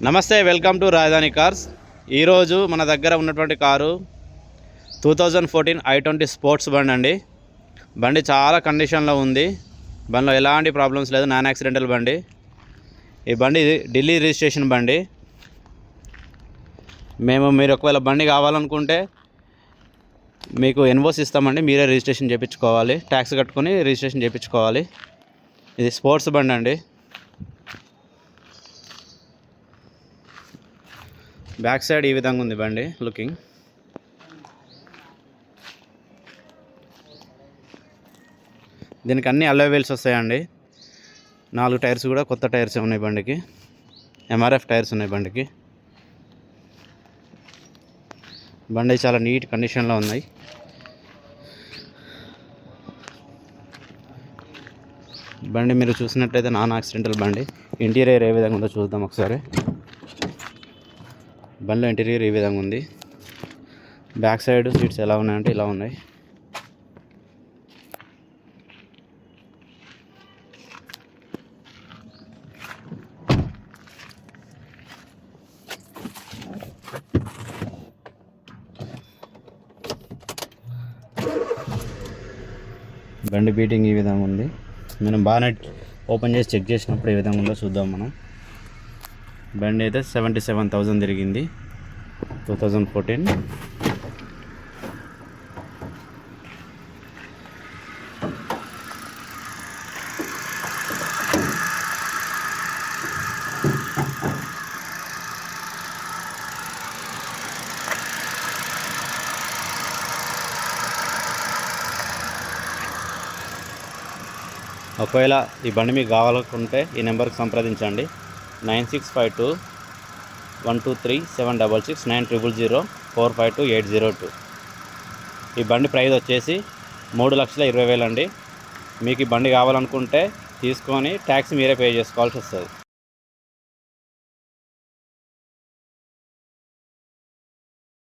నమస్తే, welcome to రాజధాని cars. ఈరోజు మన దగ్గర ఉన్నటువంటి కారు 2014 i20 స్పోర్ట్స్ బండి అండి. బండి చాలా కండిషన్లో ఉంది. బండిలో ఎలాంటి ప్రాబ్లమ్స్ లేదు, నాన్ యాక్సిడెంటల్ బండి. ఈ బండి ఢిల్లీ రిజిస్ట్రేషన్ బండి. మీరు ఒకవేళ బండి కావాలనుకుంటే మీకు ఎన్ఓసి ఇస్తామండి, మీరే రిజిస్ట్రేషన్ చేయించుకోవాలి, ట్యాక్స్ కట్టుకొని రిజిస్ట్రేషన్ చేయించుకోవాలి. ఇది స్పోర్ట్స్ బండి అండి. బ్యాక్ సైడ్ ఈ విధంగా ఉంది బండి లుకింగ్. దీనికి అన్ని అలై వీల్స్ వస్తాయండి. 4 టైర్స్ కూడా కొత్త టైర్స్ ఉన్నాయి బండికి. ఎంఆర్ఎఫ్ టైర్స్ ఉన్నాయి బండికి. బండి చాలా నీట్ కండిషన్లో ఉన్నాయి. బండి మీరు చూసినట్లయితే నాన్ యాక్సిడెంటల్ బండి. ఇంటీరియర్ ఏ విధంగా ఉందో చూద్దాం ఒకసారి. బండిలో ఇంటీరియర్ ఈ విధంగా ఉంది. బ్యాక్ సైడ్ సీట్స్ ఎలా ఉన్నాయంటే ఇలా ఉన్నాయి. బండి బీటింగ్ ఈ విధంగా ఉంది. మనం బానెట్ ఓపెన్ చేసి చెక్ చేసినప్పుడు ఏ విధంగా ఉందో చూద్దాం మనం. బండి అయితే 77,000 తిరిగింది 2014. ఒకవేళ ఈ బండి మీకు కావాలనుకుంటే ఈ నెంబర్కి సంప్రదించండి. 9652123766 9000452802. ఈ బండి ప్రైస్ వచ్చేసి 3,20,000 అండి. మీకు ఈ బండి కావాలనుకుంటే తీసుకొని ట్యాక్స్ మీరే పే చేసుకోవాల్సి వస్తుంది.